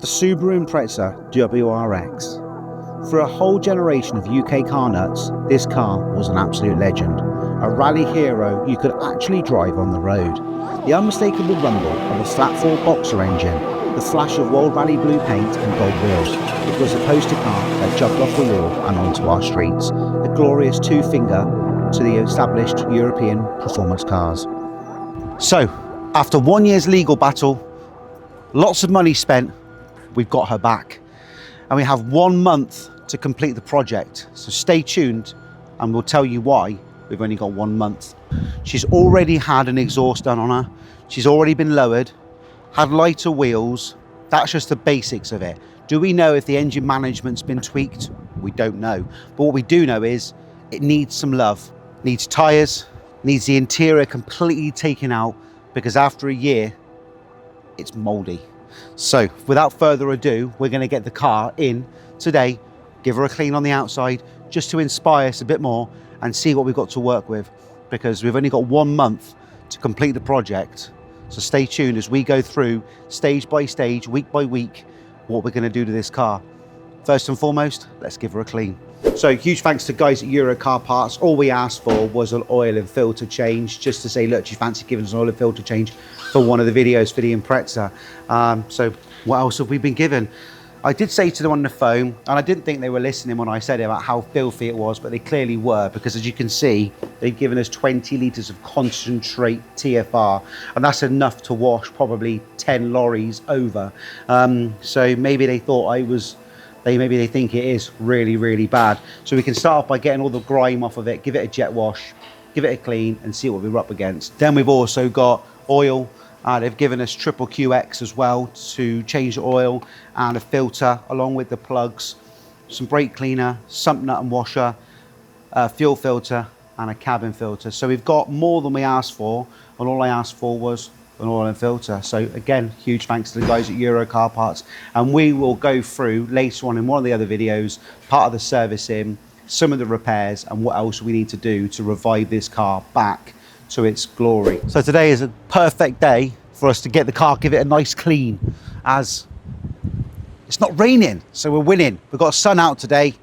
The Subaru Impreza WRX. For a whole generation of UK car nuts, this car was an absolute legend. A rally hero you could actually drive on the road. The unmistakable rumble of a flat-four boxer engine, the flash of World Rally blue paint and gold wheels. It was a poster car that jumped off the wall and onto our streets. A glorious two-finger to the established European performance cars. So, after 1 year's legal battle, lots of money spent, we've got her back. And we have 1 month to complete the project. So stay tuned and we'll tell you why we've only got 1 month. She's already had an exhaust done on her. She's already been lowered, had lighter wheels. That's just the basics of it. Do we know if the engine management's been tweaked? We don't know. But what we do know is it needs some love. Needs tires, needs the interior completely taken out because after a year, it's moldy. So without further ado, we're going to get the car in today, give her a clean on the outside, just to inspire us a bit more and see what we've got to work with, because we've only got 1 month to complete the project. So stay tuned as we go through stage by stage, week by week, what we're going to do to this car. First and foremost, let's give her a clean. So huge thanks to guys at Euro Car Parts. All we asked for was an oil and filter change, just to say, look, do you fancy giving us an oil and filter change for one of the videos for the Impreza? So what else have we been given? I did say to them on the phone, and I didn't think they were listening when I said it about how filthy it was, but they clearly were, because as you can see, they've given us 20 litres of concentrate TFR, and that's enough to wash probably 10 lorries over. So maybe they thought maybe they think it is really, really bad. So we can start off by getting all the grime off of it, give it a jet wash, give it a clean and see what we're up against. Then we've also got oil. They've given us triple QX as well to change the oil and a filter along with the plugs, some brake cleaner, sump nut and washer, a fuel filter and a cabin filter. So we've got more than we asked for, and all I asked for was an oil and filter. So again, huge thanks to the guys at Euro Car Parts, and we will go through later on in one of the other videos part of the servicing, some of the repairs and what else we need to do to revive this car back to its glory. So today is a perfect day for us to get the car, give it a nice clean, as it's not raining, so we're winning. We've got sun out today,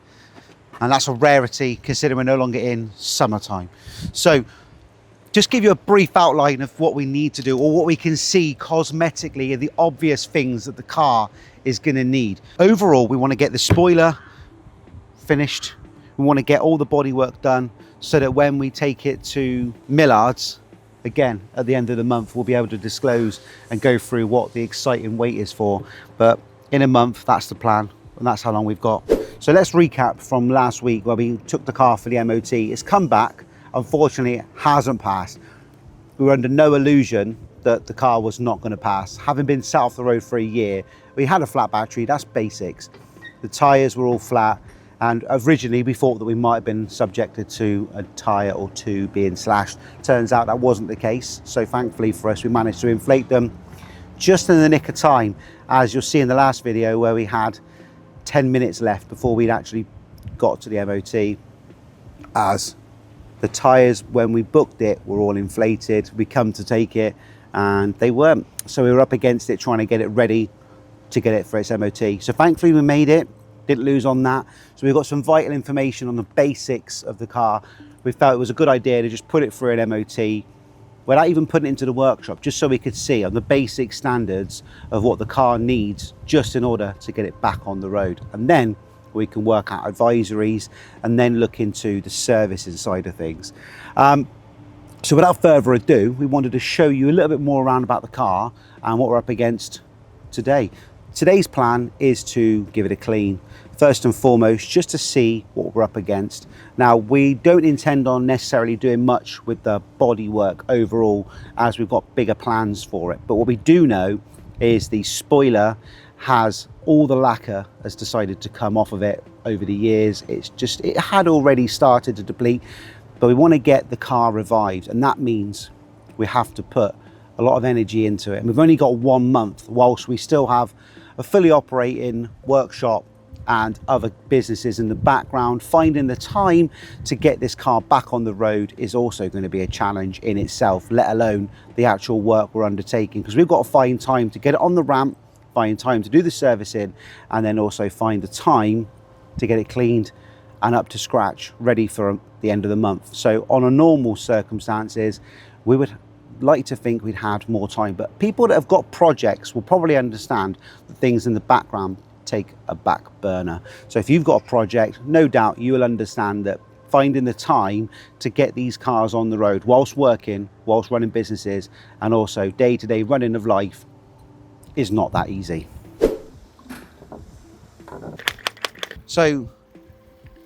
and that's a rarity considering we're no longer in summertime. So just give you a brief outline of what we need to do, or what we can see cosmetically are the obvious things that the car is going to need. Overall, we want to get the spoiler finished. We want to get all the bodywork done so that when we take it to Millard's, again, at the end of the month, we'll be able to disclose and go through what the exciting wait is for. But in a month, that's the plan, and that's how long we've got. So let's recap from last week where we took the car for the MOT. It's come back. Unfortunately, it hasn't passed. We were under no illusion that the car was not going to pass. Having been sat off the road for a year, we had a flat battery, that's basics. The tyres were all flat, and originally we thought that we might have been subjected to a tyre or two being slashed. Turns out that wasn't the case. So thankfully for us, we managed to inflate them just in the nick of time, as you'll see in the last video where we had 10 minutes left before we'd actually got to the MOT, as the tyres, when we booked it, were all inflated. We come to take it and they weren't. So we were up against it, trying to get it ready to get it for its MOT. So thankfully we made it, didn't lose on that. So we've got some vital information on the basics of the car. We felt it was a good idea to just put it through an MOT without even putting it into the workshop, just so we could see on the basic standards of what the car needs just in order to get it back on the road. And then we can work out advisories and then look into the servicing side of things. So without further ado, we wanted to show you a little bit more around about the car and what we're up against today. Today's plan is to give it a clean, first and foremost, just to see what we're up against. Now, we don't intend on necessarily doing much with the bodywork overall, as we've got bigger plans for it. But what we do know is the spoiler has all the lacquer has decided to come off of it over the years. It had already started to deplete, but we want to get the car revived, and that means we have to put a lot of energy into it. And we've only got 1 month, whilst we still have a fully operating workshop and other businesses in the background. Finding the time to get this car back on the road is also going to be a challenge in itself, let alone the actual work we're undertaking, because we've got to find time to get it on the ramp, find time to do the servicing, and then also find the time to get it cleaned and up to scratch, ready for the end of the month. So on a normal circumstances, we would like to think we'd had more time, but people that have got projects will probably understand that things in the background take a back burner. So if you've got a project, no doubt you will understand that finding the time to get these cars on the road whilst working, whilst running businesses, and also day-to-day running of life is not that easy. So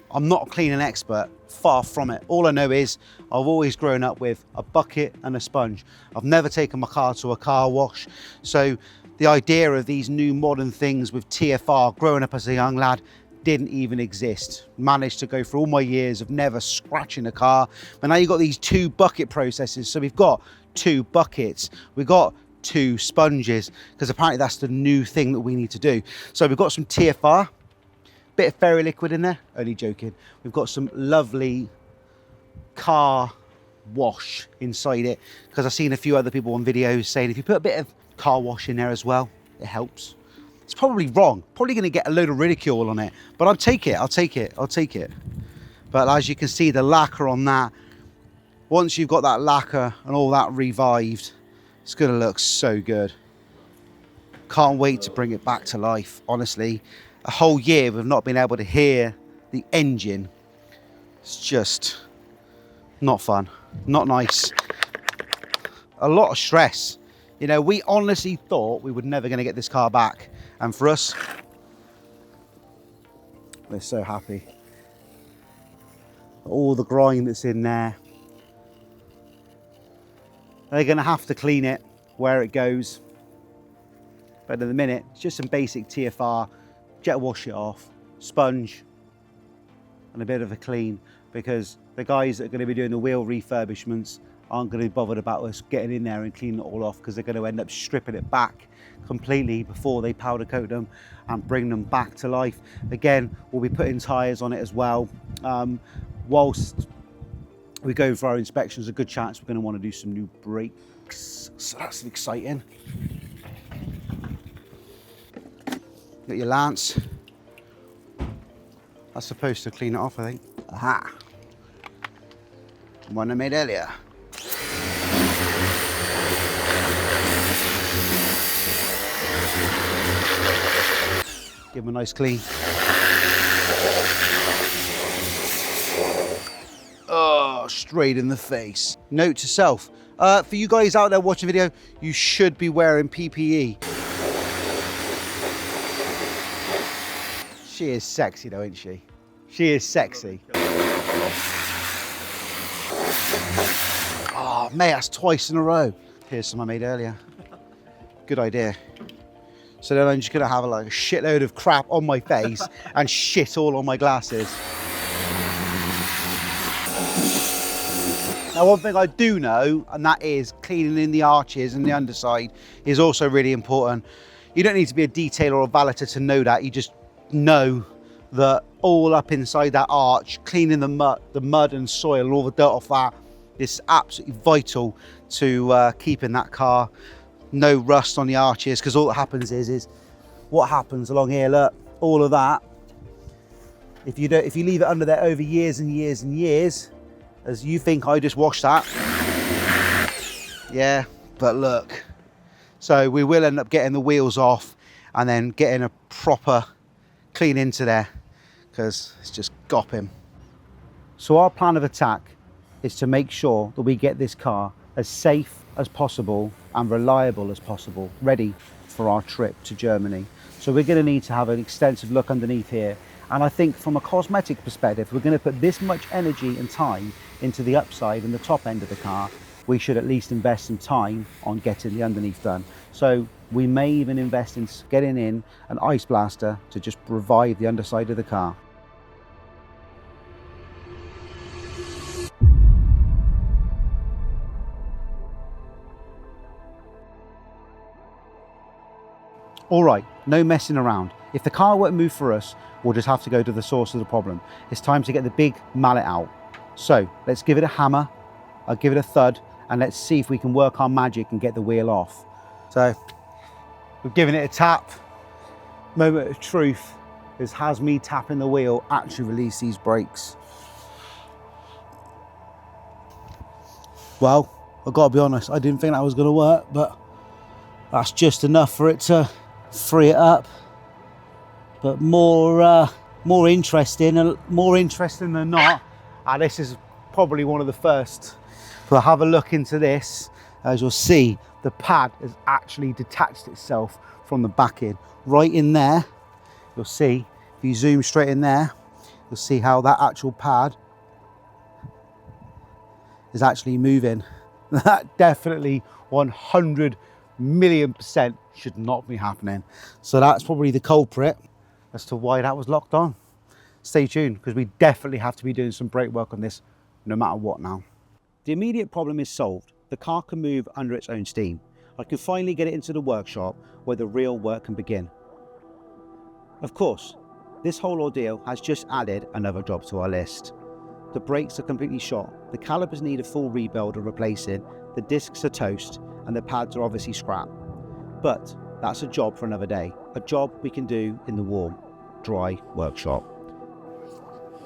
I'm not a cleaning expert, far from it. All I know is I've always grown up with a bucket and a sponge. I've never taken my car to a car wash. So the idea of these new modern things with TFR, growing up as a young lad, didn't even exist. Managed to go through all my years of never scratching a car. But now you've got these 2 bucket processes. So we've got 2 buckets, we've got 2 sponges, because apparently that's the new thing that we need to do. So we've got some TFR, bit of fairy liquid in there, only joking. We've got some lovely car wash inside it, because I've seen a few other people on videos saying if you put a bit of car wash in there as well, it helps. It's probably wrong, probably going to get a load of ridicule on it, but I'll take it, I'll take it. But as you can see, the lacquer on that, once you've got that lacquer and all that revived, it's going to look so good. Can't wait to bring it back to life, honestly. A whole year we've not been able to hear the engine. It's just not fun, not nice. A lot of stress. You know, we honestly thought we were never going to get this car back. And for us, we're so happy. All the grime that's in there. They're going to have to clean it where it goes. But in the minute, it's just some basic TFR, jet wash it off, sponge, and a bit of a clean, because the guys that are going to be doing the wheel refurbishments aren't going to be bothered about us getting in there and cleaning it all off, because they're going to end up stripping it back completely before they powder coat them and bring them back to life. Again, we'll be putting tyres on it as well. Whilst we go for our inspections, a good chance we're going to want to do some new brakes, so that's exciting. Got your lance. That's supposed to clean it off, I think. Aha! One I made earlier. Give them a nice clean. Oh, straight in the face. Note to self, for you guys out there watching the video, you should be wearing PPE. She is sexy though, isn't she? She is sexy. Oh, mate, that's twice in a row. Here's some I made earlier. Good idea. So then I'm just gonna have like a shitload of crap on my face and shit all on my glasses. Now, one thing I do know, and that is cleaning in the arches and the underside is also really important. You don't need to be a detailer or a valeter to know that. You just know that all up inside that arch, cleaning the mud and soil and all the dirt off that is absolutely vital to keeping that car no rust on the arches, because all that happens is what happens along here, look, all of that, if you leave it under there over years and years and years, as you think I just washed that, yeah, but look. So we will end up getting the wheels off and then getting a proper clean into there, because it's just gopping. So our plan of attack is to make sure that we get this car as safe as possible and reliable as possible, ready for our trip to Germany. So we're going to need to have an extensive look underneath here. And I think from a cosmetic perspective, we're going to put this much energy and time into the upside and the top end of the car, we should at least invest some time on getting the underneath done. So we may even invest in getting in an ice blaster to just revive the underside of the car. All right, no messing around. If the car won't move for us, we'll just have to go to the source of the problem. It's time to get the big mallet out. So let's give it a hammer, I'll give it a thud, and let's see if we can work our magic and get the wheel off. So We've given it a tap. Moment of truth is, has me tapping the wheel actually released these brakes? Well, I've got to be honest, I didn't think that was going to work, but that's just enough for it to free it up. But more interesting than not, this is probably one of the first. So have a look into this. As you'll see, the pad has actually detached itself from the backing. Right in there, you'll see, if you zoom straight in there, you'll see how that actual pad is actually moving. That definitely 100 million% should not be happening. So that's probably the culprit as to why that was locked on. Stay tuned, because we definitely have to be doing some brake work on this no matter what now. The immediate problem is solved. The car can move under its own steam. I can finally get it into the workshop where the real work can begin. Of course, this whole ordeal has just added another job to our list. The brakes are completely shot, the calipers need a full rebuild or replacing, the discs are toast, and the pads are obviously scrap. But that's a job for another day, a job we can do in the warm, dry workshop.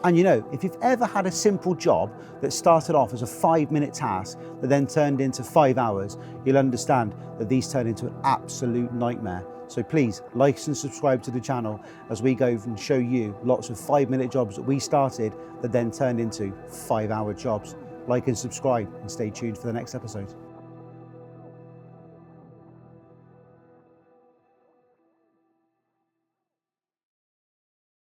And you know, if you've ever had a simple job that started off as a 5-minute task that then turned into 5 hours, you'll understand that these turn into an absolute nightmare. So please like and subscribe to the channel as we go and show you lots of 5-minute jobs that we started that then turned into 5-hour jobs. Like and subscribe and stay tuned for the next episode.